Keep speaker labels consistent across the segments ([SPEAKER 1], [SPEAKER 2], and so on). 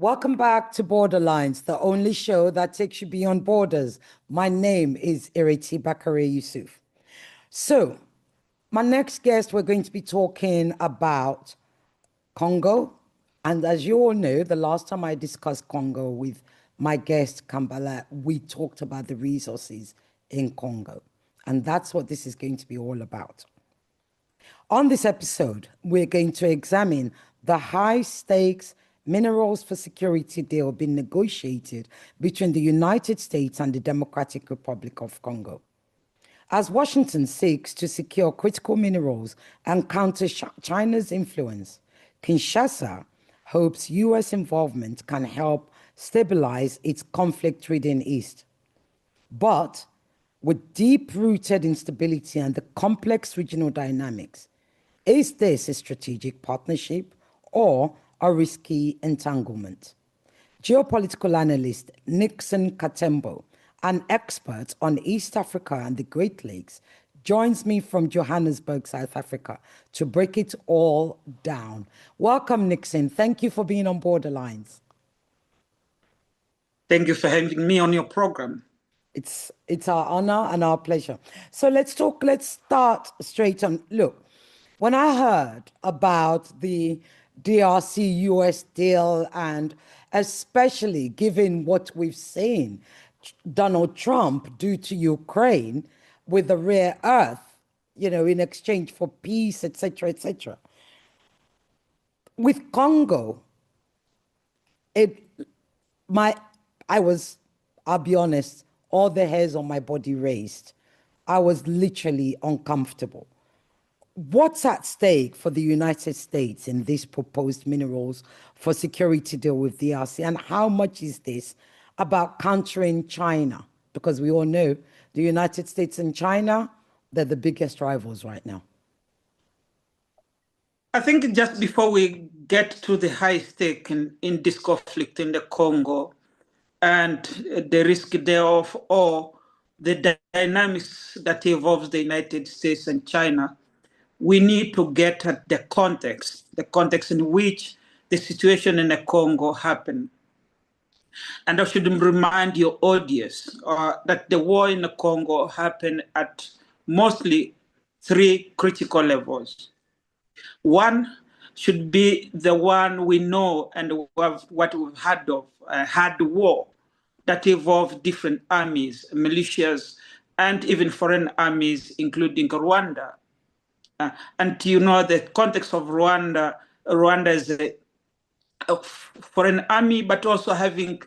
[SPEAKER 1] Welcome back to Borderlines, the only show that takes you beyond borders. My name is Ireti Bakare-Yusuf. So, my next guest, we're going to be talking about Congo. And as you all know, the last time I discussed Congo with my guest, Kambala, we talked about the resources in Congo. And that's what this is going to be all about. On this episode, we're going to examine the high-stakes minerals for security deal being negotiated between the United States and the Democratic Republic of Congo. As Washington seeks to secure critical minerals and counter China's influence, Kinshasa hopes U.S. involvement can help stabilize its conflict-ridden East. But with deep-rooted instability and the complex regional dynamics, is this a strategic partnership or a risky entanglement? Geopolitical analyst Nixon Katembo, an expert on East Africa and the Great Lakes, joins me from Johannesburg, South Africa, to break it all down. Welcome, Nixon. Thank you for being on Borderlines.
[SPEAKER 2] Thank you for having me on your program.
[SPEAKER 1] It's our honor and our pleasure. So let's start straight on. Look, when I heard about the DRC US deal, and especially given what we've seen Donald Trump do to Ukraine with the rare earth, in exchange for peace, etc., etc. With Congo, I'll be honest, all the hairs on my body raised. I was literally uncomfortable. What's at stake for the United States in this proposed minerals for security deal with DRC? And how much is this about countering China? Because we all know the United States and China, they're the biggest rivals right now.
[SPEAKER 2] I think just before we get to the high stake in this conflict in the Congo and the risk thereof, or the dynamics that involves the United States and China, we need to get at the context in which the situation in the Congo happened. And I should remind your audience that the war in the Congo happened at mostly three critical levels. One should be the one we know and what we've heard of, hard war that involved different armies, militias, and even foreign armies, including Rwanda. And the context of Rwanda is a foreign army, but also having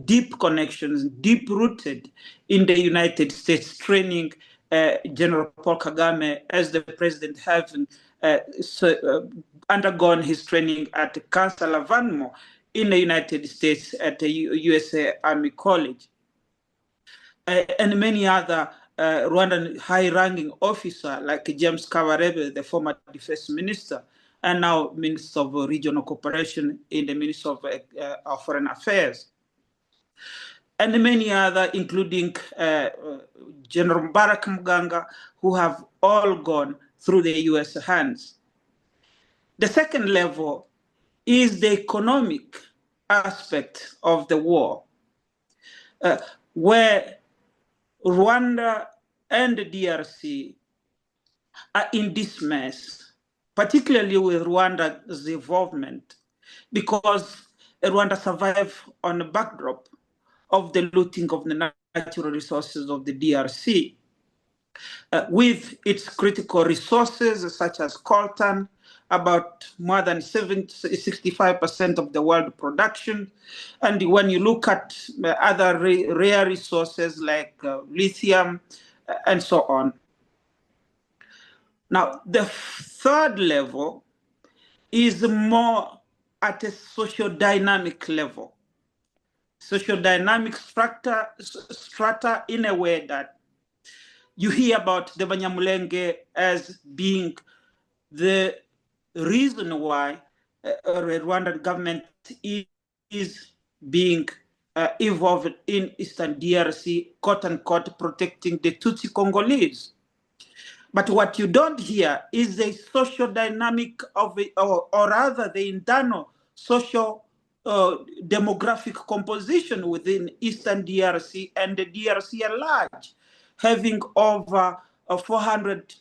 [SPEAKER 2] deep connections, deep rooted in the United States, training General Paul Kagame as the president, having undergone his training at Council Vanmo in the United States at the USA Army College. And many other Rwandan high-ranking officer like James Kabarebe, the former defense minister, and now Minister of Regional Cooperation in the Ministry of Foreign Affairs. And many other, including General Mubarak Muganga, who have all gone through the US hands. The second level is the economic aspect of the war, where Rwanda and the DRC are in this mess, particularly with Rwanda's involvement, because Rwanda survived on the backdrop of the looting of the natural resources of the DRC, with its critical resources such as coltan, about more than 65% of the world production. And when you look at other rare resources like lithium and so on. Now, the third level is more at a socio-dynamic level. Socio-dynamic strata in a way that you hear about the Banyamulenge as being the reason why the Rwandan government is being involved in Eastern DRC, quote unquote, protecting the Tutsi Congolese. But what you don't hear is the social dynamic of it, or rather the internal social demographic composition within Eastern DRC and the DRC at large, having over 400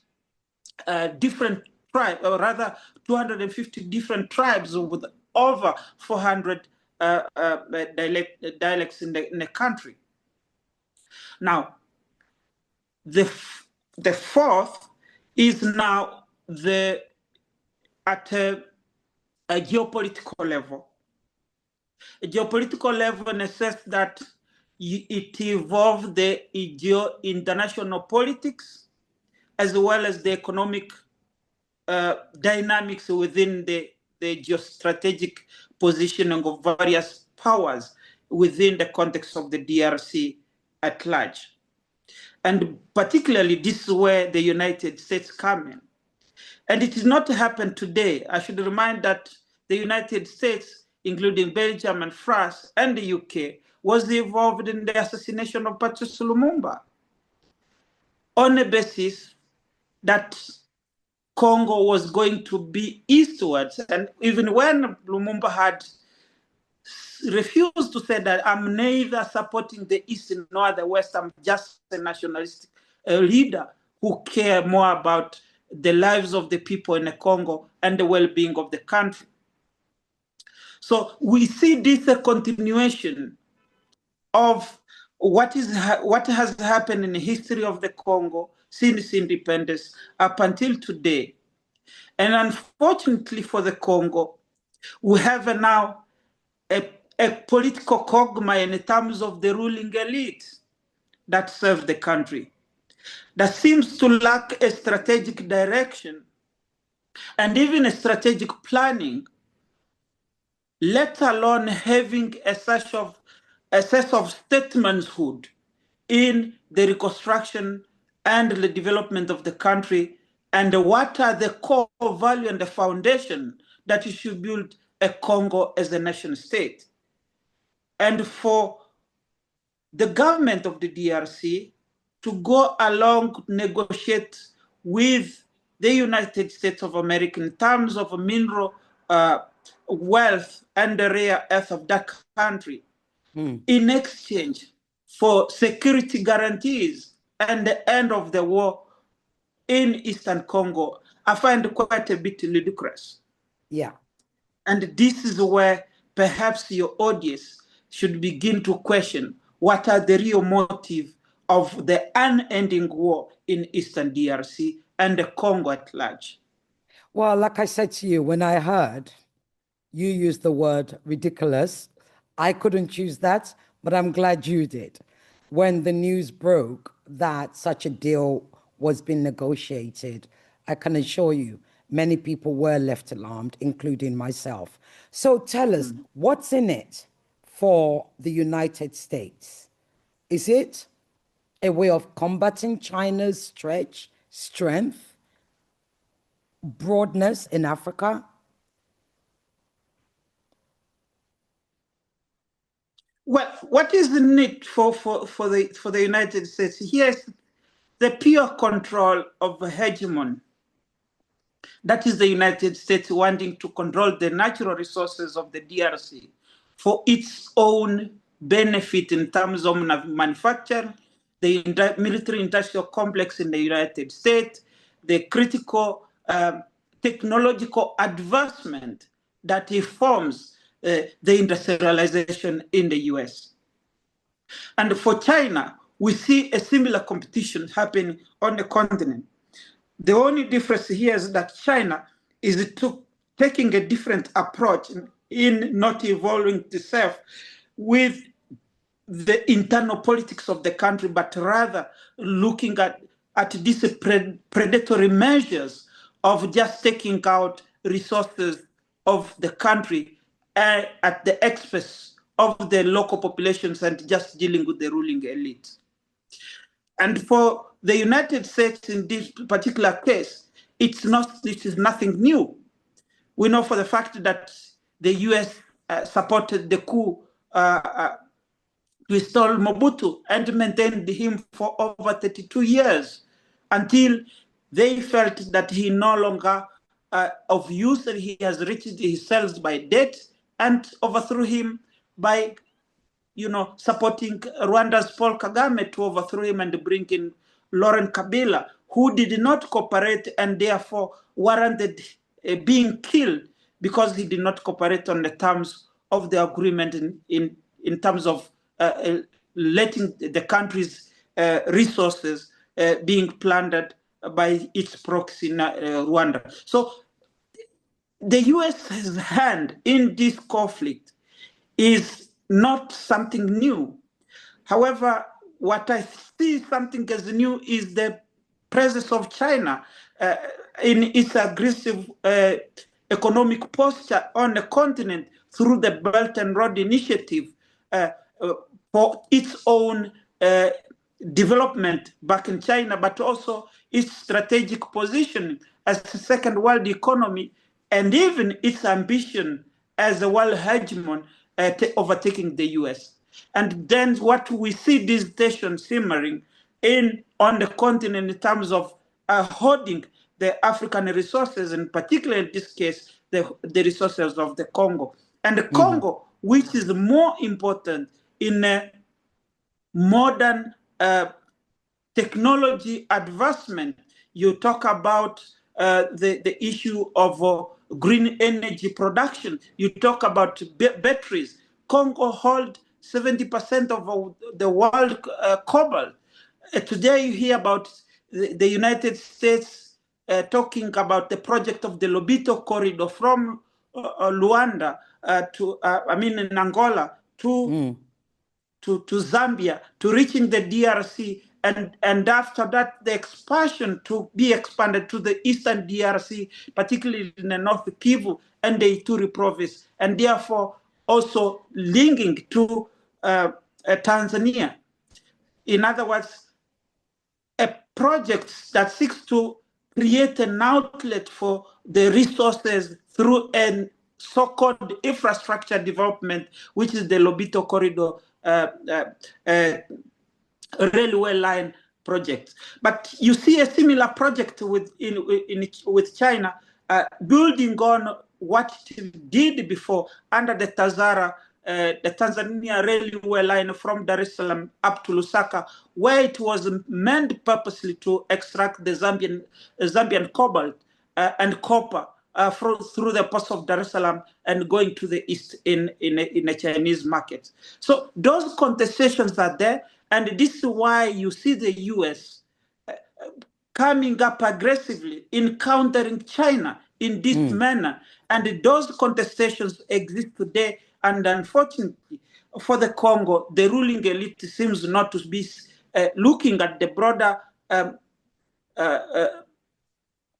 [SPEAKER 2] different tribes, or rather 250 different tribes with over 400 dialects in the country. Now, the fourth is now at a geopolitical level. A geopolitical level in a sense that it involves the international politics as well as the economic dynamics within the geostrategic positioning of various powers within the context of the DRC at large. And particularly, this is where the United States come in. And it did not happen today. I should remind that the United States, including Belgium and France and the UK, was involved in the assassination of Patrice Lumumba on a basis that Congo was going to be eastwards. And even when Lumumba had refused to say that I'm neither supporting the East nor the West, I'm just a nationalistic leader who care more about the lives of the people in the Congo and the well-being of the country. So we see this a continuation of what has happened in the history of the Congo since independence up until today. And unfortunately for the Congo, we have now a political quagmire in terms of the ruling elite that serve the country, that seems to lack a strategic direction and even a strategic planning, let alone having a sense of statesmanhood in the reconstruction and the development of the country, and what are the core value and the foundation that you should build a Congo as a nation state. And for the government of the DRC to go along, negotiate with the United States of America in terms of mineral wealth and the rare earth of that country, in exchange for security guarantees and the end of the war in Eastern Congo, I find quite a bit ludicrous.
[SPEAKER 1] Yeah.
[SPEAKER 2] And this is where perhaps your audience should begin to question what are the real motives of the unending war in Eastern DRC and the Congo at large.
[SPEAKER 1] Well, like I said to you, when I heard you use the word ridiculous, I couldn't use that, but I'm glad you did. When the news broke that such a deal was being negotiated, I can assure you, many people were left alarmed, including myself. So tell us, what's in it for the United States? Is it a way of combating China's strength, broadness in Africa?
[SPEAKER 2] Well, what is the need for the United States? Here's the pure control of a hegemon. That is the United States wanting to control the natural resources of the DRC for its own benefit in terms of manufacture, the military industrial complex in the United States, the critical technological advancement that informs the industrialization in the US. And for China, we see a similar competition happening on the continent. The only difference here is that China is taking a different approach in not involving itself with the internal politics of the country, but rather looking at these predatory measures of just taking out resources of the country at the expense of the local populations and just dealing with the ruling elite. And for the United States in this particular case, it is nothing new. We know for the fact that the US supported the coup to install Mobutu and maintained him for over 32 years until they felt that he no longer of use and he has reached his cells by death and overthrew him by, supporting Rwanda's Paul Kagame to overthrow him and bring in Laurent Kabila, who did not cooperate and therefore warranted being killed because he did not cooperate on the terms of the agreement in terms of letting the country's resources being plundered by its proxy, Rwanda. So the US's hand in this conflict is not something new. However, what I see something as new is the presence of China in its aggressive economic posture on the continent through the Belt and Road Initiative for its own development back in China, but also its strategic position as a second world economy, and even its ambition as a world hegemon overtaking the US. And then what we see this tension simmering on the continent in terms of holding the African resources, and particularly in this case, the resources of the Congo. And the Congo, which is more important in a modern technology advancement. You talk about the issue of green energy production. You talk about batteries. Congo holds 70% of the world cobalt. Today you hear about the United States talking about the project of the Lobito corridor from Luanda in Angola to Zambia, to reaching the DRC, and after that, the expansion to be expanded to the eastern DRC, particularly in the North Kivu and the Ituri province, and therefore also linking to Tanzania. In other words, a project that seeks to create an outlet for the resources through a so-called infrastructure development, which is the Lobito corridor railway line project. But you see a similar project with China building on what it did before under the Tazara, the Tanzania railway line from Dar es Salaam up to Lusaka, where it was meant purposely to extract the Zambian cobalt and copper through the ports of Dar es Salaam and going to the east in a Chinese market. So those contestations are there, and this is why you see the US coming up aggressively in countering China in this manner. And those contestations exist today, and unfortunately for the Congo, the ruling elite seems not to be looking at the broader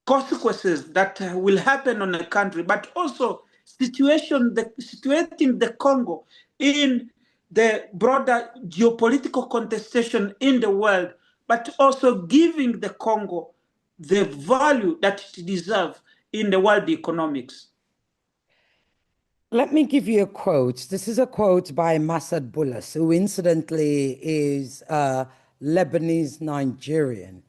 [SPEAKER 2] consequences that will happen on a country, but also situating the Congo in the broader geopolitical contestation in the world, but also giving the Congo the value that it deserves in the world economics.
[SPEAKER 1] Let me give you a quote. This is a quote by Masad Boulos, who incidentally is Lebanese Nigerian,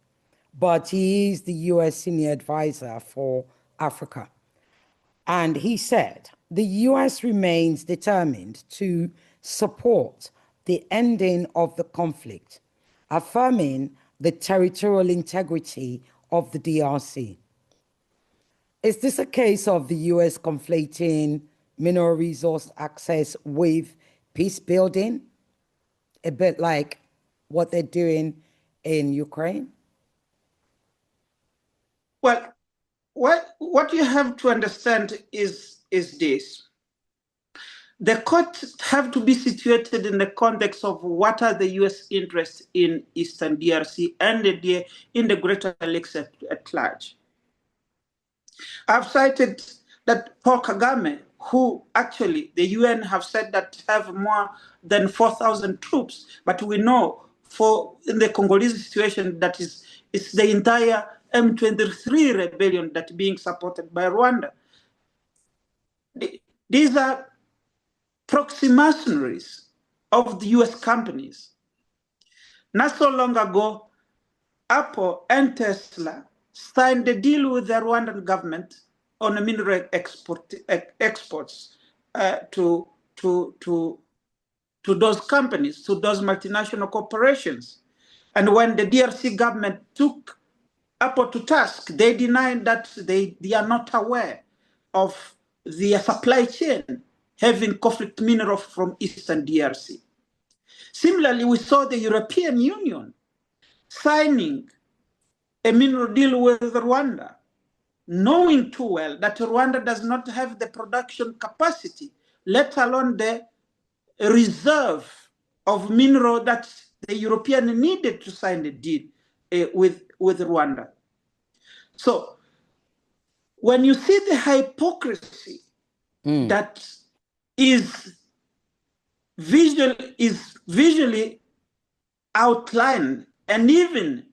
[SPEAKER 1] but he is the US senior advisor for Africa. And he said, the US remains determined to support the ending of the conflict, affirming the territorial integrity of the DRC. Is this a case of the US conflating mineral resource access with peace building? A bit like what they're doing in Ukraine?
[SPEAKER 2] Well, what you have to understand is this. The courts have to be situated in the context of what are the US interests in Eastern DRC and in the Greater Lakes at large. I've cited that Paul Kagame, who actually the UN have said that have more than 4,000 troops, but we know in the Congolese situation that it's the entire M23 rebellion that's being supported by Rwanda. These are proxy mercenaries of the US companies. Not so long ago, Apple and Tesla signed a deal with the Rwandan government on mineral exports. to those companies, to those multinational corporations. And when the DRC government took Apple to task, they denied that they are not aware of the supply chain having conflict minerals from Eastern DRC. Similarly, we saw the European Union signing a mineral deal with Rwanda, knowing too well that Rwanda does not have the production capacity, let alone the reserve of mineral that the European needed to sign the deal with Rwanda. So when you see the hypocrisy that is visually outlined and even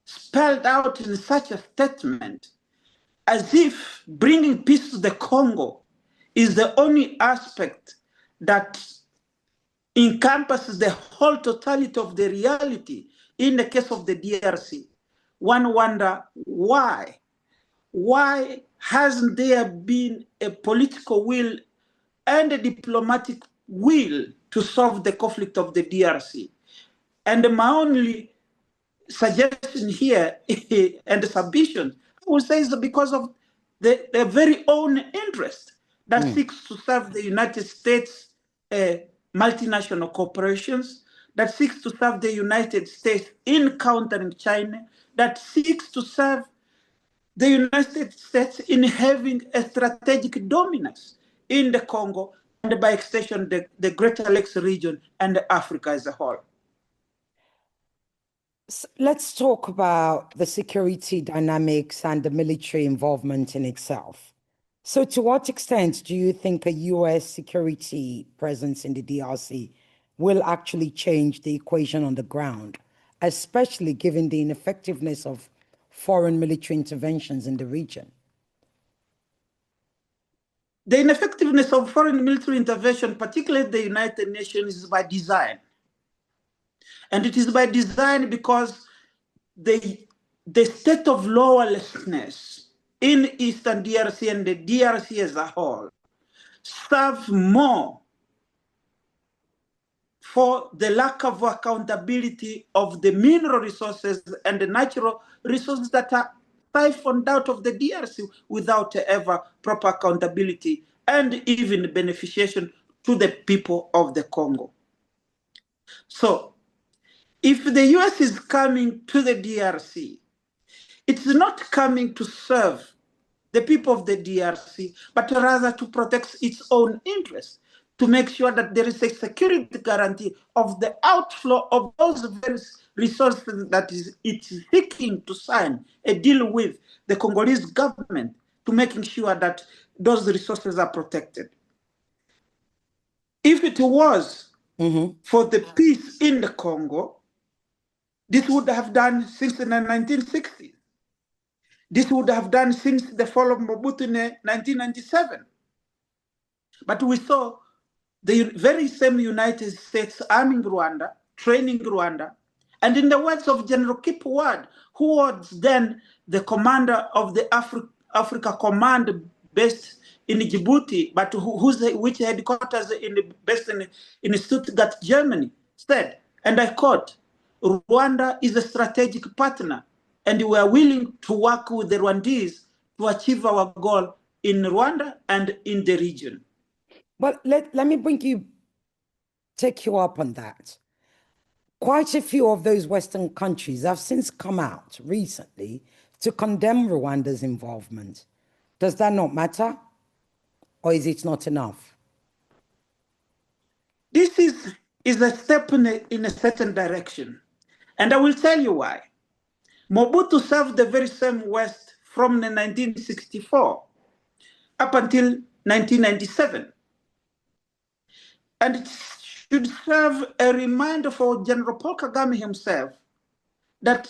[SPEAKER 2] spelled out in such a statement, as if bringing peace to the Congo is the only aspect that encompasses the whole totality of the reality in the case of the DRC, one wonder why. Why hasn't there been a political will and a diplomatic will to solve the conflict of the DRC? And my only suggestion here and submission, I would say, is because of their very own interest that seeks to serve the United States multinational corporations, that seeks to serve the United States in countering China, that seeks to serve the United States in having a strategic dominance in the Congo and by extension the Greater Lakes region and Africa as a whole.
[SPEAKER 1] So let's talk about the security dynamics and the military involvement in itself. So to what extent do you think a US security presence in the DRC will actually change the equation on the ground, especially given the ineffectiveness of foreign military interventions in the region?
[SPEAKER 2] The ineffectiveness of foreign military intervention, particularly the United Nations, is by design. And it is by design because the state of lawlessness in Eastern DRC and the DRC as a whole serve more for the lack of accountability of the mineral resources and the natural resources that are siphoned out of the DRC without ever proper accountability and even beneficiation to the people of the Congo. So if the US is coming to the DRC, it's not coming to serve the people of the DRC, but rather to protect its own interests, to make sure that there is a security guarantee of the outflow of those very resources that it's seeking to sign a deal with the Congolese government, to making sure that those resources are protected. If it was for the peace in the Congo, this would have done since the 1960s. This would have done since the fall of Mobutu in 1997. But we saw the very same United States arming Rwanda, training Rwanda, and in the words of General Kip Ward, who was then the commander of the Africa Command based in Djibouti, but which headquarters based in Stuttgart, Germany, said, and I quote, "Rwanda is a strategic partner, and we are willing to work with the Rwandese to achieve our goal in Rwanda and in the region."
[SPEAKER 1] But let me take you up on that. Quite a few of those Western countries have since come out recently to condemn Rwanda's involvement. Does that not matter? Or is it not enough?
[SPEAKER 2] This is a step in a certain direction. And I will tell you why. Mobutu served the very same West from 1964 up until 1997. And it should serve a reminder for General Paul Kagame himself that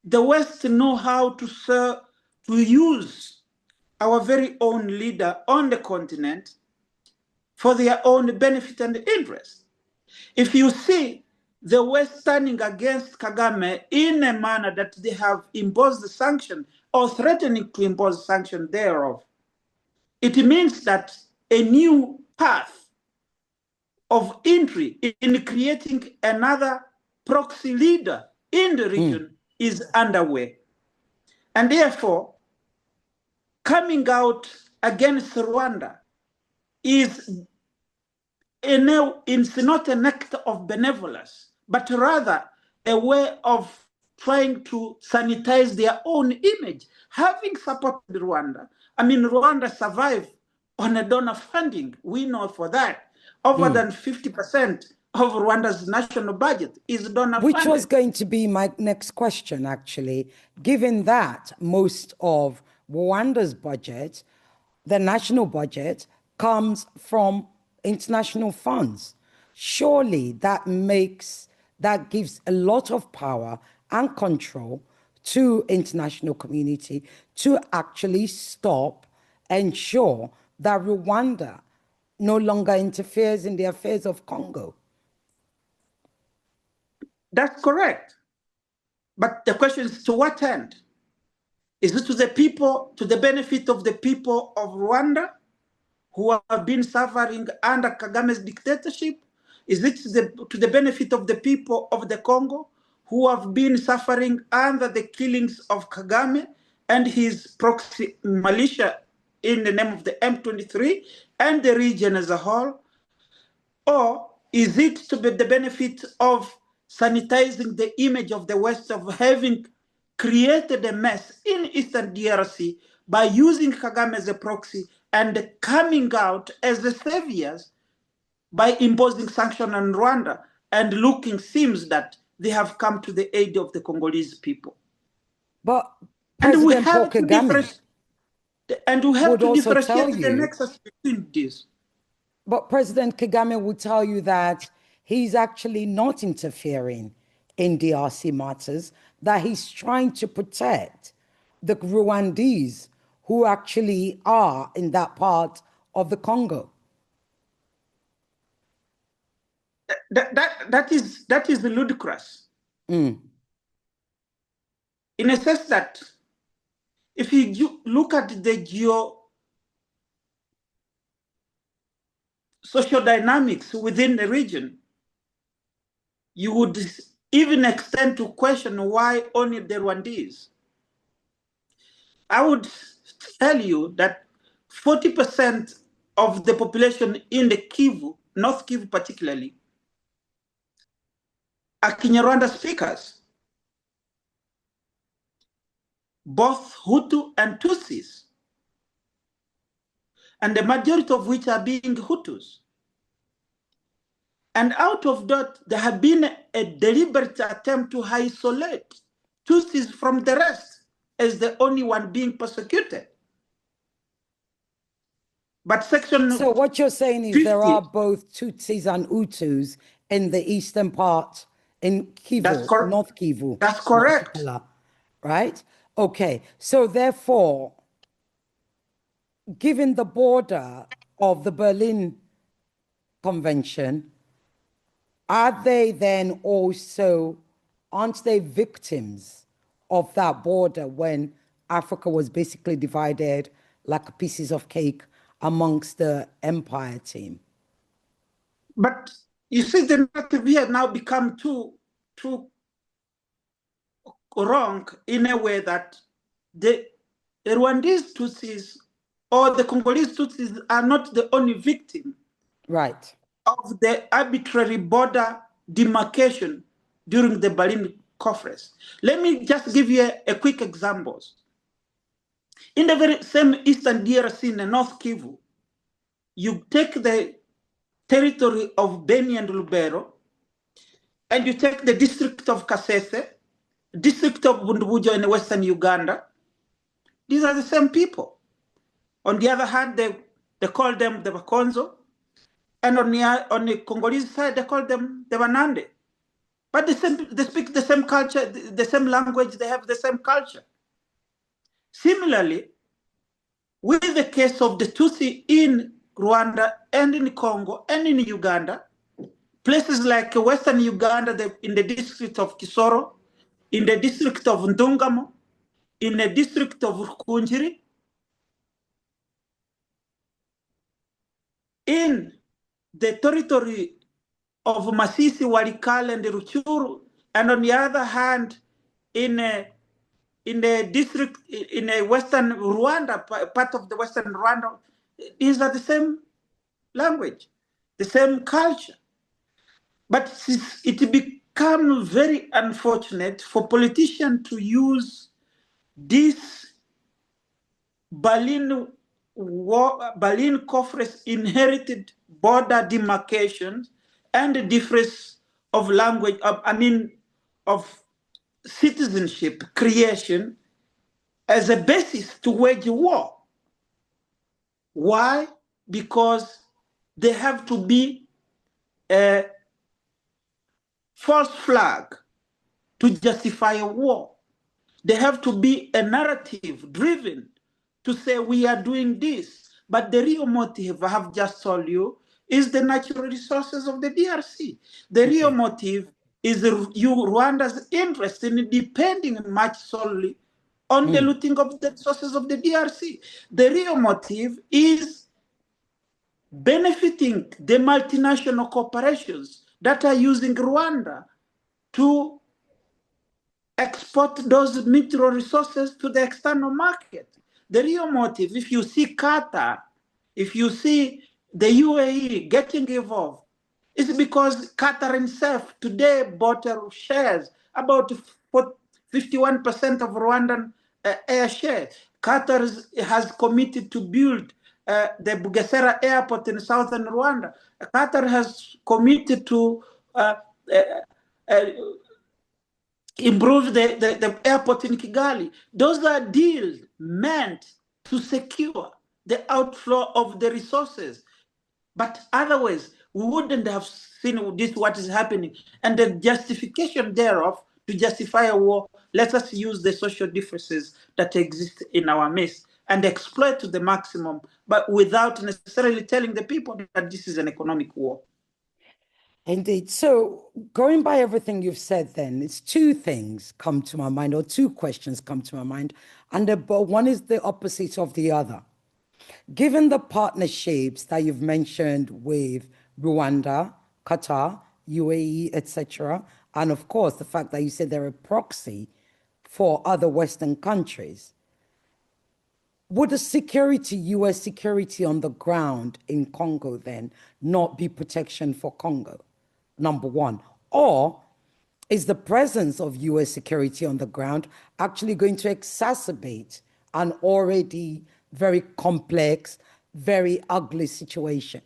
[SPEAKER 2] the West know how to use our very own leader on the continent for their own benefit and interest. If you see the West standing against Kagame in a manner that they have imposed the sanction or threatening to impose sanction thereof, it means that a new path of entry in creating another proxy leader in the region is underway. And therefore, coming out against Rwanda is it's not an act of benevolence, but rather a way of trying to sanitize their own image. Having supported Rwanda, I mean, Rwanda survived on a donor funding. We know for that. Over than 50% of Rwanda's national budget is donor funded.
[SPEAKER 1] Which was going to be my next question, actually. Given that most of Rwanda's budget, the national budget, comes from international funds, surely that gives a lot of power and control to international community to actually stop, ensure that Rwanda no longer interferes in the affairs of Congo.
[SPEAKER 2] That's correct. But the question is, to what end? Is it to the people, to the benefit of the people of Rwanda who have been suffering under Kagame's dictatorship? Is it to the benefit of the people of the Congo who have been suffering under the killings of Kagame and his proxy militia in the name of the M23 and the region as a whole? Or is it to be the benefit of sanitizing the image of the West of having created a mess in Eastern DRC by using Kagame as a proxy and coming out as the saviors by imposing sanctions on Rwanda and looking seems that they have come to the aid of the Congolese people?
[SPEAKER 1] But President Paul Kagame
[SPEAKER 2] would also
[SPEAKER 1] tell you,
[SPEAKER 2] the nexus between these.
[SPEAKER 1] But President Kagame will tell you that he's actually not interfering in DRC matters, that he's trying to protect the Rwandese who actually are in that part of the Congo.
[SPEAKER 2] That is ludicrous. In a sense that if you look at the social dynamics within the region, you would even extend to question why only the Rwandese. I would tell you that 40% of the population in the Kivu, North Kivu particularly, are Kinyarwanda speakers, both Hutu and Tutsis, and the majority of which are being Hutus. And out of that, there have been a deliberate attempt to isolate Tutsis from the rest as the only one being persecuted. But
[SPEAKER 1] So what you're saying is
[SPEAKER 2] 50,
[SPEAKER 1] there are both Tutsis and Hutus in the eastern part, in Kivu, North Kivu.
[SPEAKER 2] That's correct.
[SPEAKER 1] Right? Okay. So therefore, given the border of the Berlin Convention, are they then also, aren't they victims of that border when Africa was basically divided like pieces of cake amongst the empire team?
[SPEAKER 2] But you see, the narrative here now become too wrong in a way that the Rwandese Tutsis or the Congolese Tutsis are not the only victim,
[SPEAKER 1] right,
[SPEAKER 2] of the arbitrary border demarcation during the Berlin Conference. Let me just give you a quick example. In the very same Eastern DRC in the North Kivu, you take the territory of Beni and Lubero, and you take the district of Kasese, district of Bundubujo in Western Uganda. These are the same people. On the other hand, they call them the Bakonzo, and on the Congolese side, they call them the Banande. But they speak the same culture, the same language, they have the same culture. Similarly, with the case of the Tutsi in Rwanda and in Congo and in Uganda, places like Western Uganda, in the district of Kisoro, in the district of Ndungamo, in the district of Rukunjiri, in the territory of Masisi, Walikale, and Ruchuru, and on the other hand, in a district in a western Rwanda, part of the western Rwanda, these are the same language, the same culture. But it becomes very unfortunate for politicians to use this Berlin Conference inherited border demarcations and the difference of language, of citizenship creation as a basis to wage war. Why? Because they have to be a false flag to justify a war. They have to be a narrative driven to say we are doing this. But the real motive, I have just told you, is the natural resources of the DRC. The real motive is Rwanda's interest in depending much solely on the looting of the resources of the DRC. The real motive is benefiting the multinational corporations that are using Rwanda to export those mineral resources to the external market. The real motive, if you see Qatar, if you see the UAE getting involved, is because Qatar itself today bought shares, about 51% of Rwandan air shares. Qatar has committed to build the Bugesera airport in southern Rwanda. Qatar has committed to improve the airport in Kigali. Those are deals meant to secure the outflow of the resources. But otherwise, we wouldn't have seen this, what is happening. And the justification thereof, to justify a war, let us use the social differences that exist in our midst and exploit to the maximum, but without necessarily telling the people that this is an economic war.
[SPEAKER 1] Indeed. So, going by everything you've said, then it's two things come to my mind, or two questions come to my mind, and one is the opposite of the other. Given the partnerships that you've mentioned with Rwanda, Qatar, UAE, etc., and of course the fact that you said they're a proxy for other Western countries, would the security, US security on the ground in Congo then not be protection for Congo? Number one. Or is the presence of US security on the ground actually going to exacerbate an already very complex, very ugly situation?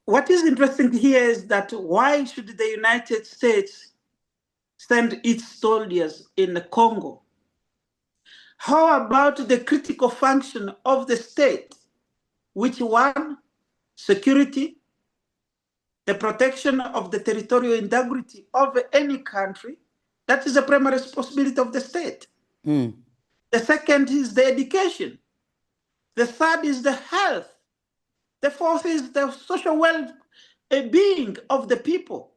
[SPEAKER 2] What is interesting here is that why should the United States send its soldiers in the Congo? How about the critical function of the state? Which one? Security, the protection of the territorial integrity of any country. That is the primary responsibility of the state. The second is the education. The third is the health. The fourth is the social well-being of the people.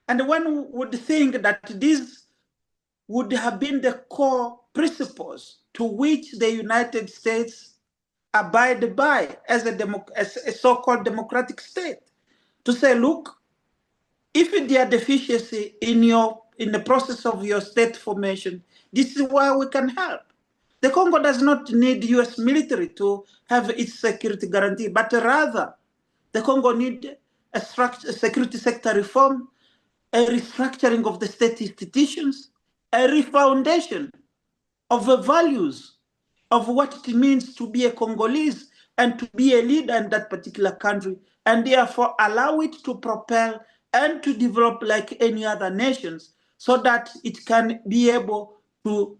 [SPEAKER 2] And one would think that these would have been the core principles to which the United States abide by as a so-called democratic state. To say, look, if there are deficiency in the process of your state formation, this is where we can help. The Congo does not need US military to have its security guarantee, but rather the Congo needs a security sector reform, a restructuring of the state institutions, a refoundation of the values of what it means to be a Congolese and to be a leader in that particular country, and therefore allow it to propel and to develop like any other nations so that it can be able to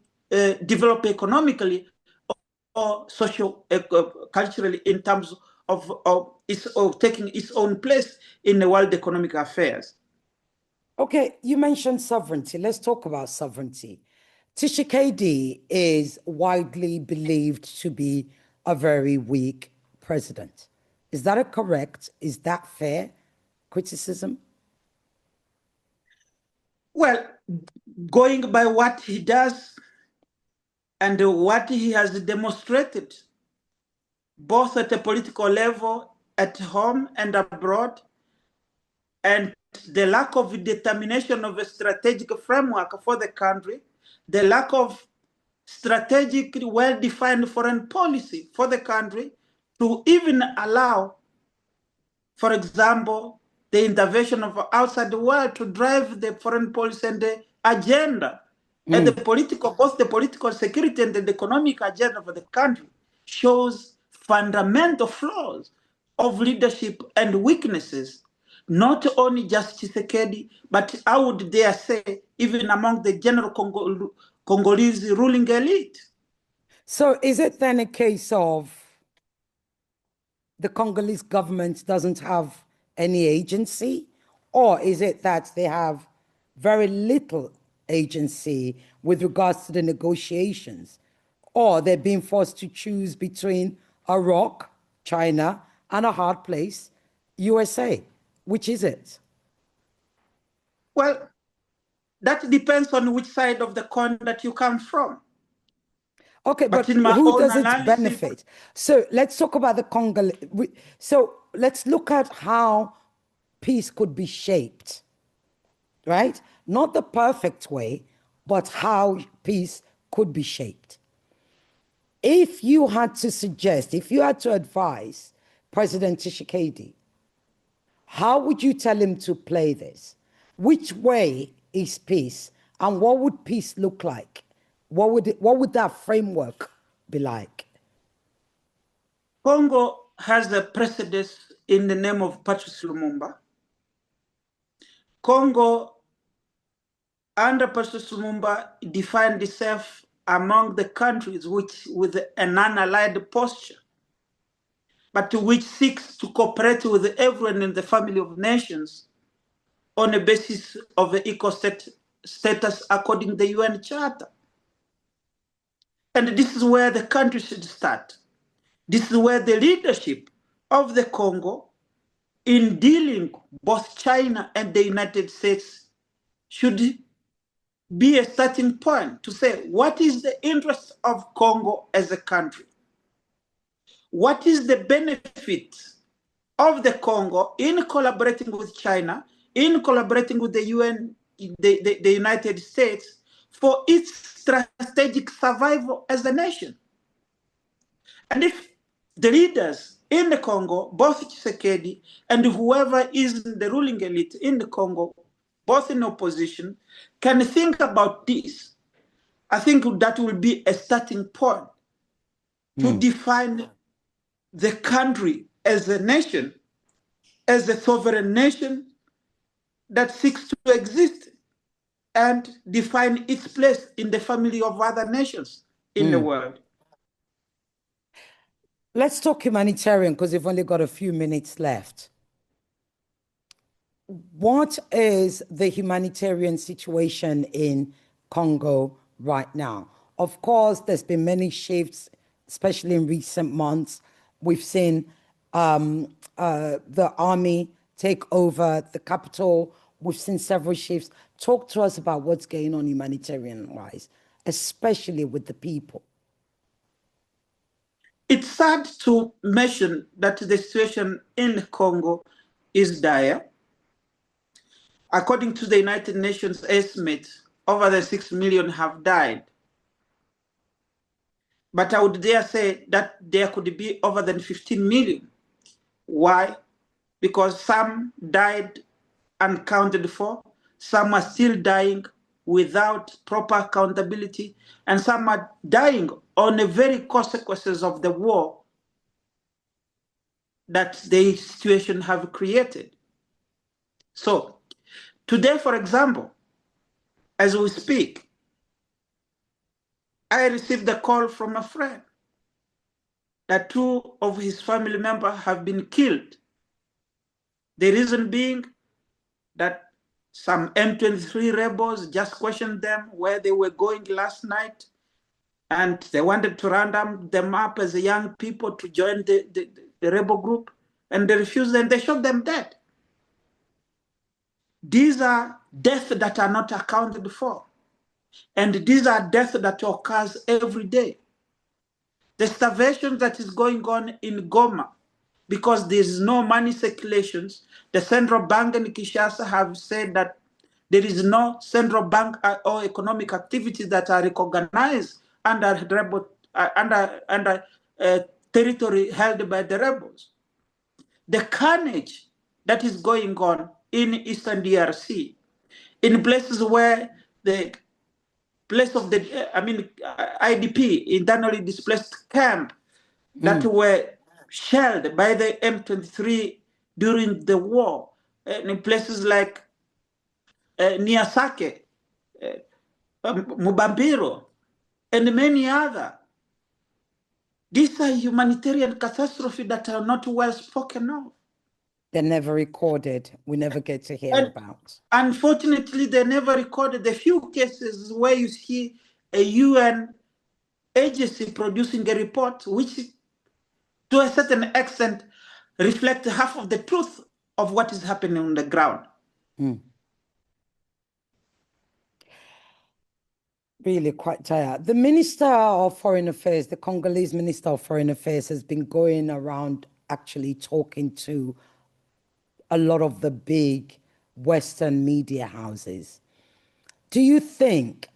[SPEAKER 2] develop economically or social, culturally in terms of taking its own place in the world economic affairs.
[SPEAKER 1] Okay, you mentioned sovereignty. Let's talk about sovereignty. Tshisekedi is widely believed to be a very weak president. Is that correct? Is that fair criticism?
[SPEAKER 2] Well, going by what he does and what he has demonstrated both at a political level, at home and abroad, and the lack of determination of a strategic framework for the country, the lack of strategic, well-defined foreign policy for the country to even allow, for example, the intervention of outside the world to drive the foreign policy and the agenda. And the political, both the political security and the economic agenda for the country shows fundamental flaws of leadership and weaknesses, not only just Tshisekedi, but I would dare say, even among the general Congolese ruling elite.
[SPEAKER 1] So is it then a case of the Congolese government doesn't have any agency? Or is it that they have very little agency with regards to the negotiations? Or they're being forced to choose between a rock, China, and a hard place, USA? Which is it?
[SPEAKER 2] Well, that depends on which side of the coin that you come from.
[SPEAKER 1] Okay, but
[SPEAKER 2] in my
[SPEAKER 1] who
[SPEAKER 2] own
[SPEAKER 1] does it
[SPEAKER 2] analysis,
[SPEAKER 1] benefit? So let's talk about the Congo. So let's look at how peace could be shaped, right? Not the perfect way, but how peace could be shaped. If you had to suggest, if you had to advise President Tshisekedi, how would you tell him to play this? Which way is peace? And what would peace look like? What would that framework be like?
[SPEAKER 2] Congo has a precedent in the name of Patrice Lumumba. Congo, under Patrice Lumumba, defined itself among the countries which with an unallied posture, but which seeks to cooperate with everyone in the family of nations on a basis of equal status according to the UN Charter. And this is where the country should start. This is where the leadership of the Congo in dealing both China and the United States should be a starting point to say, what is the interest of Congo as a country? What is the benefit of the Congo in collaborating with China, in collaborating with the UN, the United States, for its strategic survival as a nation? And if the leaders in the Congo, both Tshisekedi and whoever is in the ruling elite in the Congo, both in opposition, can think about this, I think that will be a starting point to define the country as a nation, as a sovereign nation that seeks to exist and define its place in the family of other nations in the world.
[SPEAKER 1] Let's talk humanitarian because we've only got a few minutes left. What is the humanitarian situation in Congo right now? Of course, there's been many shifts, especially in recent months. We've seen the army take over the capital. We've seen several shifts. Talk to us about what's going on humanitarian-wise, especially with the people.
[SPEAKER 2] It's sad to mention that the situation in Congo is dire. According to the United Nations estimate, over the 6 million have died. But I would dare say that there could be over than 15 million. Why? Because some died unaccounted for, some are still dying without proper accountability, and some are dying on the very consequences of the war that the situation have created. So today, for example, as we speak, I received a call from a friend that 2 of his family members have been killed. The reason being that some M23 rebels just questioned them where they were going last night, and they wanted to round them up as young people to join the rebel group, and they refused and they shot them dead. These are deaths that are not accounted for. And these are deaths that occurs every day. the starvation that is going on in Goma, because there is no money circulations. The central bank and Kinshasa have said that there is no central bank or economic activities that are recognized under territory held by the rebels. The carnage that is going on in Eastern DRC, in places where the place of the, IDP, internally displaced camp, that were shelled by the M23 during the war, in places like Niasake, Mubambiro, and many other. These are humanitarian catastrophes that are not well spoken of.
[SPEAKER 1] They're never recorded. We never get to hear about.
[SPEAKER 2] Unfortunately, they never recorded the few cases where you see a UN agency producing a report, which to a certain extent reflects half of the truth of what is happening on the ground.
[SPEAKER 1] Really quite tired. The Minister of Foreign Affairs, the Congolese Minister of Foreign Affairs, has been going around actually talking to a lot of the big Western media houses. Do you think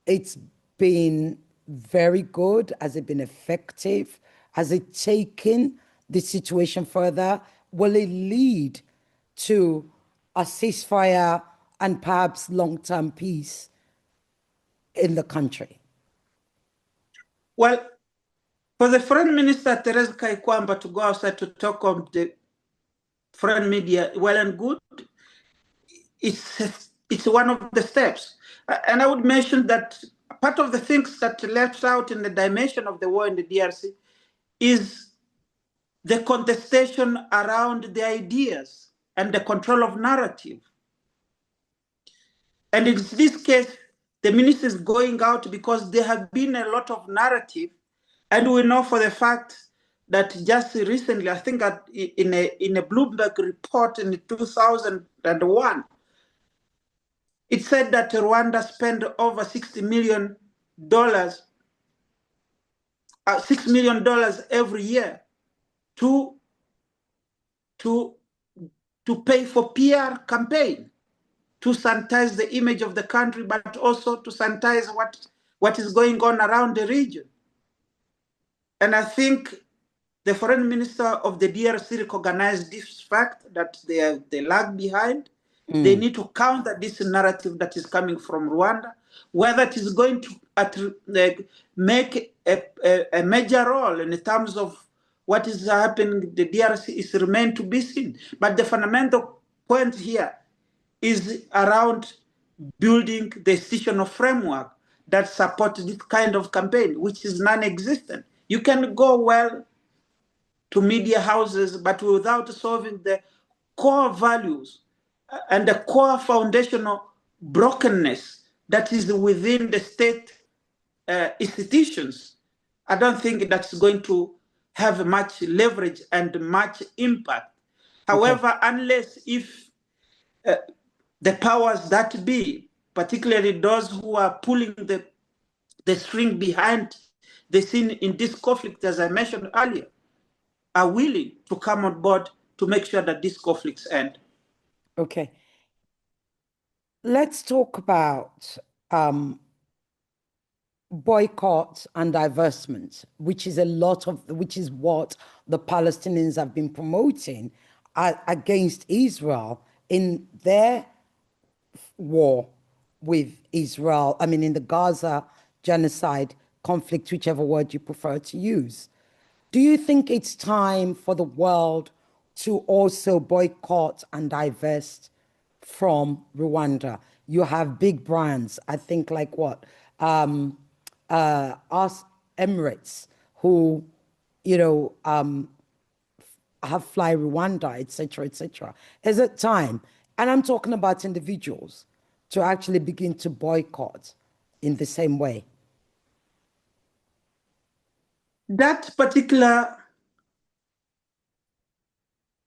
[SPEAKER 1] it's been very good? Has it been effective? Has it taken the situation further? Will it lead to a ceasefire and perhaps long-term peace in the country?
[SPEAKER 2] Well, for the Foreign Minister, Teresa Kaikwamba, to go outside to talk on the foreign media, well and good, it's one of the steps. And I would mention that part of the things that left out in the dimension of the war in the DRC is the contestation around the ideas and the control of narrative. And in this case, the minister is going out because there have been a lot of narrative. And we know for the fact that just recently, I think in a Bloomberg report in 2001, it said that Rwanda spent over $6 million every year to pay for PR campaign, to sanitize the image of the country, but also to sanitize what is going on around the region. And I think the foreign minister of the DRC recognized this fact that they lag behind. They need to counter this narrative that is coming from Rwanda. Whether it is going to make a major role in terms of what is happening, the DRC is remain to be seen. But the fundamental point here is around building the institutional framework that supports this kind of campaign, which is non-existent. You can go well to media houses, but without solving the core values and the core foundational brokenness that is within the state institutions, I don't think that's going to have much leverage and much impact. However, unless if the powers that be, particularly those who are pulling the string behind the scene in this conflict, as I mentioned earlier, are willing to come on board to make sure that these conflicts end.
[SPEAKER 1] Okay. Let's talk about boycott and divestment, which is what the Palestinians have been promoting against Israel in their war with Israel. I mean, in the Gaza genocide conflict, whichever word you prefer to use. Do you think it's time for the world to also boycott and divest from Rwanda? You have big brands, I think like what? Us Emirates, who, have Fly Rwanda, etc., etc. Is it time? And I'm talking about individuals to actually begin to boycott in the same way.
[SPEAKER 2] That particular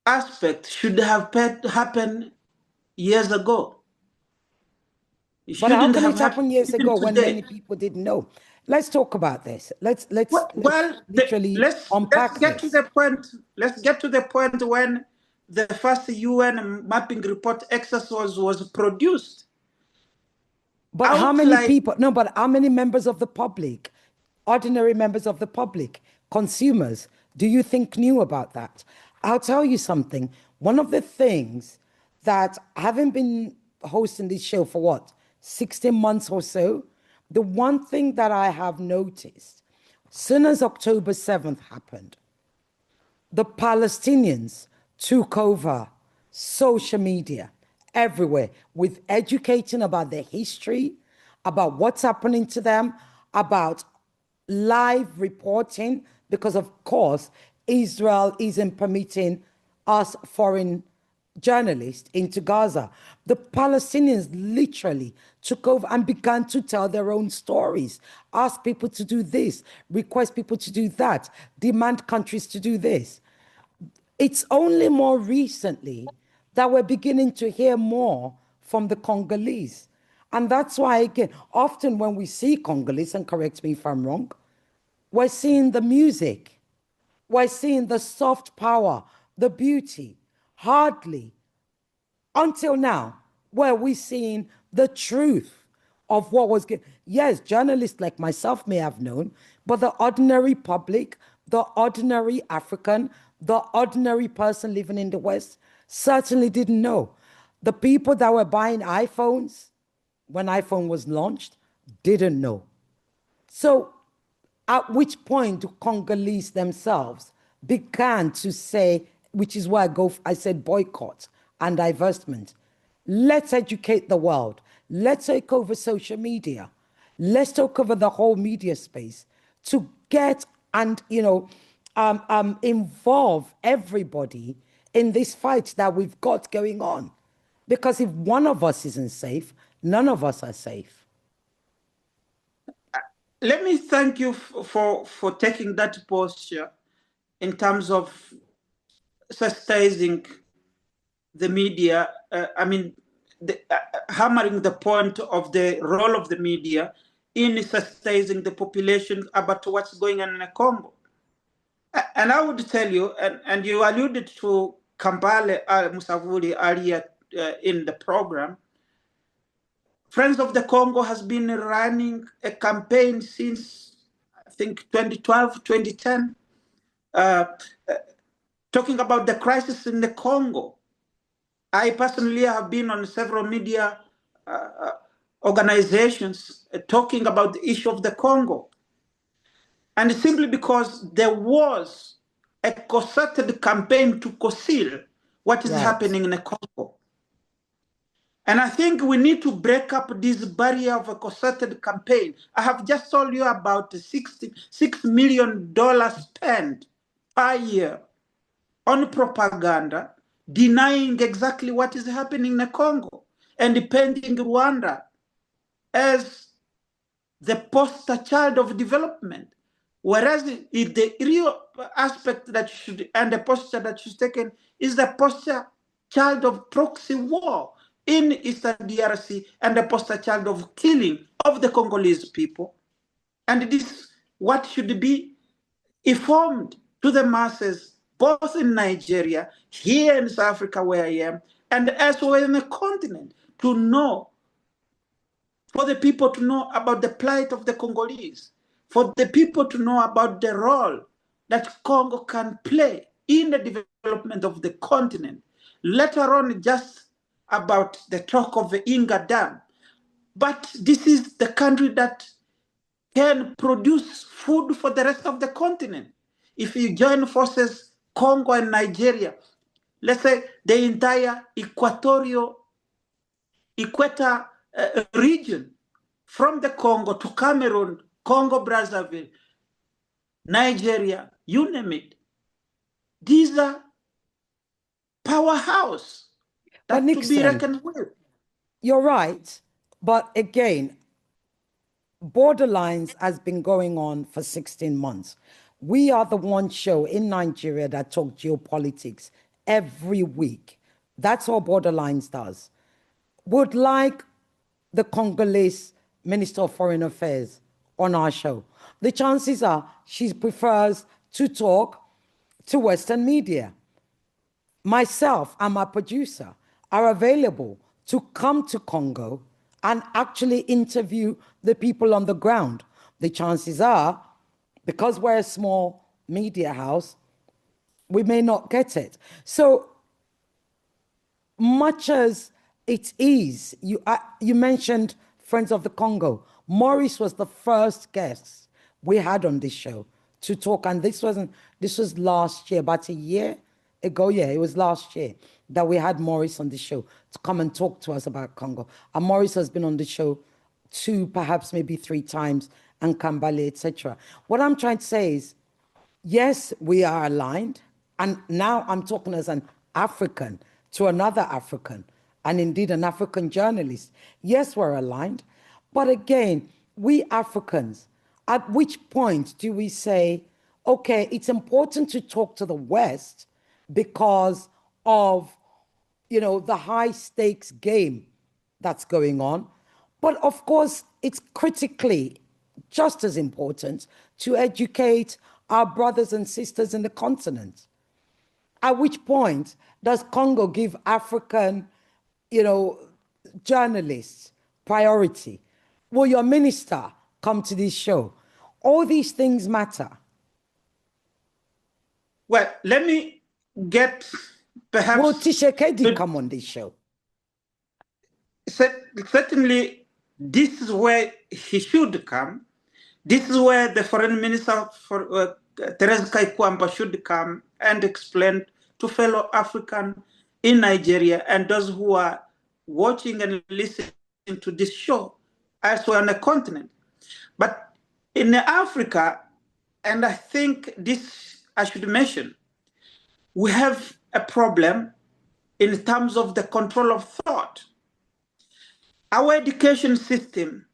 [SPEAKER 2] aspect should have happened years ago.
[SPEAKER 1] But how can it happen years ago when many people didn't know? let's talk about this. Let's
[SPEAKER 2] Well,
[SPEAKER 1] literally
[SPEAKER 2] let's
[SPEAKER 1] unpack
[SPEAKER 2] get to
[SPEAKER 1] this.
[SPEAKER 2] the point. Let's get to the point when the first UN mapping report exercise was produced.
[SPEAKER 1] But how many
[SPEAKER 2] Outline.
[SPEAKER 1] people? No, but how many members of the public, ordinary members of the public, consumers, do you think knew about that? I'll tell you something. One of the things that having been hosting this show for what, 16 months or so, the one thing that I have noticed, soon as October 7th happened, the Palestinians took over social media everywhere with educating about their history, about what's happening to them, about live reporting, because of course, Israel isn't permitting us foreign journalists into Gaza. The Palestinians literally took over and began to tell their own stories, ask people to do this, request people to do that, demand countries to do this. It's only more recently that we're beginning to hear more from the Congolese. And that's why, again, often when we see Congolese, and correct me if I'm wrong, we're seeing the music, we're seeing the soft power, the beauty. Hardly until now were we seeing the truth of what was good. Yes, journalists like myself may have known, but the ordinary public, the ordinary African, the ordinary person living in the West certainly didn't know. The people that were buying iPhones when iPhone was launched didn't know. So at which point do Congolese themselves began to say, which is why I said boycott and divestment. Let's educate the world. Let's take over social media. Let's take over the whole media space to get and involve everybody in this fight that we've got going on. Because if one of us isn't safe, none of us are safe.
[SPEAKER 2] Let me thank you for taking that posture in terms of sensitizing the media. Hammering the point of the role of the media in sensitizing the population about what's going on in the Congo. And I would tell you, and you alluded to Kambale Musavuli earlier in the program, Friends of the Congo has been running a campaign since, I think, 2012, 2010, talking about the crisis in the Congo. I personally have been on several media organizations talking about the issue of the Congo. And simply because there was a concerted campaign to conceal what is happening in the Congo. And I think we need to break up this barrier of a concerted campaign. I have just told you about the $66 million spent per year on propaganda, denying exactly what is happening in the Congo and painting Rwanda as the poster child of development. Whereas the real aspect that should, and the posture that should taken is the posture child of proxy war in Eastern DRC and the poster child of killing of the Congolese people. And this what should be informed to the masses, both in Nigeria, here in South Africa where I am, and elsewhere in the continent, to know, for the people to know about the plight of the Congolese, for the people to know about the role that Congo can play in the development of the continent, let alone just about the talk of the Inga Dam. But this is the country that can produce food for the rest of the continent. If you join forces, Congo and Nigeria, let's say the entire equator region, from the Congo to Cameroon, Congo Brazzaville, Nigeria, you name it. These are powerhouse
[SPEAKER 1] But
[SPEAKER 2] that to be
[SPEAKER 1] Nixon,
[SPEAKER 2] reckoned with.
[SPEAKER 1] you're right. But again, Borderlines has been going on for 16 months. We are the one show in Nigeria that talk geopolitics every week. That's all Borderlines does. Would like the Congolese Minister of Foreign Affairs on our show. The chances are she prefers to talk to Western media. Myself and my producer are available to come to Congo and actually interview the people on the ground. The chances are, because we're a small media house, we may not get it. So much as it is, you mentioned Friends of the Congo. Maurice was the first guest we had on this show to talk, and this was last year, about a year ago. Yeah, it was last year that we had Maurice on the show to come and talk to us about Congo. And Maurice has been on the show 2, perhaps maybe 3 times, and Kambale, etc. What I'm trying to say is, yes, we are aligned. And now I'm talking as an African to another African, and indeed an African journalist. Yes, we're aligned. But again, we Africans, at which point do we say, okay, it's important to talk to the West because of, the high stakes game that's going on. But of course, it's critically just as important to educate our brothers and sisters in the continent. At which point does Congo give African, journalists priority? Will your minister come to this show? All these things matter.
[SPEAKER 2] Well, let me get perhaps...
[SPEAKER 1] Will Tshisekedi come on this show?
[SPEAKER 2] Certainly, this is where he should come. This is where the foreign minister, Therese Kaikwamba, should come and explain to fellow African in Nigeria and those who are watching and listening to this show elsewhere on the continent. But in Africa, and I think this I should mention, we have a problem in terms of the control of thought. Our education system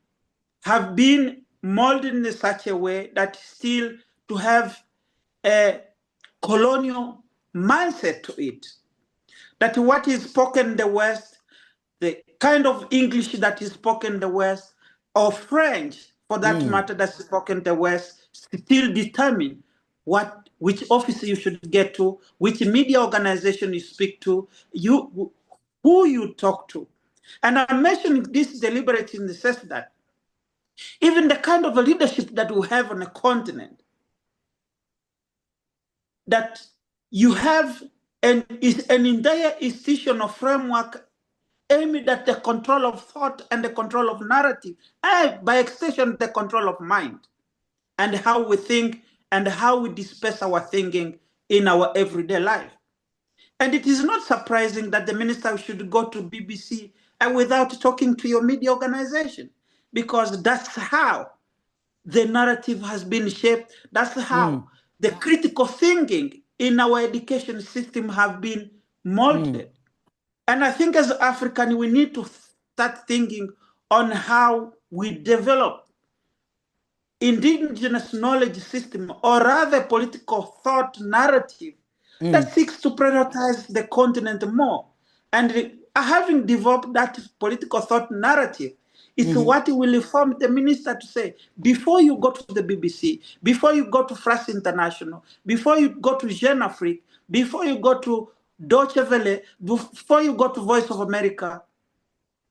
[SPEAKER 2] have been molded in such a way that still to have a colonial mindset to it. That what is spoken in the West, the kind of English that is spoken in the West, or French, for that matter, that's spoken in the West, still determine which office you should get to, which media organization you speak to, who you talk to. And I'm mentioning this deliberately in the sense that even the kind of a leadership that we have on a continent, that you have an entire institutional framework aimed at the control of thought and the control of narrative, and by extension, the control of mind, and how we think and how we disperse our thinking in our everyday life. And it is not surprising that the minister should go to BBC and without talking to your media organization, because that's how the narrative has been shaped. That's how the critical thinking in our education system have been molded. And I think as African, we need to start thinking on how we develop indigenous knowledge system, or rather political thought narrative that seeks to prioritize the continent more. And having developed that political thought narrative, it's what will inform the minister to say, before you go to the BBC, before you go to France International, before you go to Jeune Afrique, before you go to Deutsche Welle, before you go to Voice of America,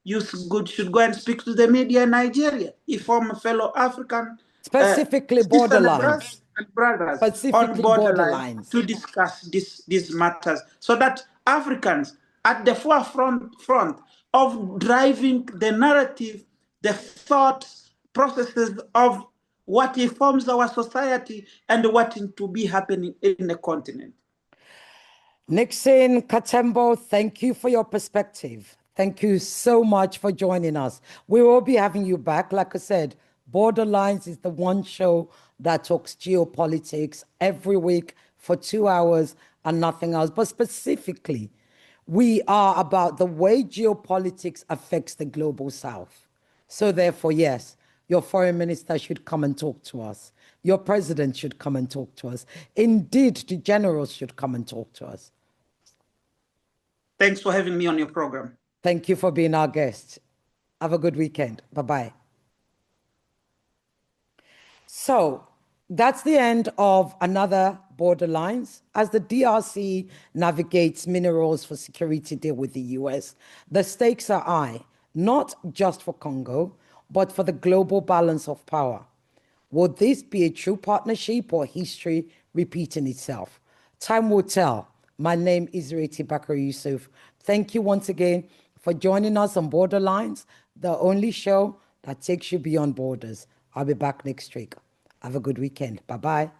[SPEAKER 2] you should go and speak to the media in Nigeria, inform a fellow African,
[SPEAKER 1] specifically borderlines,
[SPEAKER 2] and brothers
[SPEAKER 1] specifically
[SPEAKER 2] on borderlines to discuss these matters, so that Africans at the forefront of driving the narrative, the thought processes of what informs our society and what is to be happening in the continent.
[SPEAKER 1] Nixon, Katembo, thank you for your perspective. Thank you so much for joining us. We will be having you back. Like I said, Borderlines is the one show that talks geopolitics every week for 2 hours and nothing else. But specifically, we are about the way geopolitics affects the global south. So therefore, yes, your foreign minister should come and talk to us. Your president should come and talk to us. Indeed, the generals should come and talk to us.
[SPEAKER 2] Thanks for having me on your program.
[SPEAKER 1] Thank you for being our guest. Have a good weekend. Bye-bye. So that's the end of another Borderlines. As the DRC navigates minerals for security deal with the US, the stakes are high, not just for Congo, but for the global balance of power. Will this be a true partnership or history repeating itself? Time will tell. My name is Ireti Bakare-Yusuf. Thank you once again for joining us on Borderlines, the only show that takes you beyond borders. I'll be back next week. Have a good weekend. Bye-bye.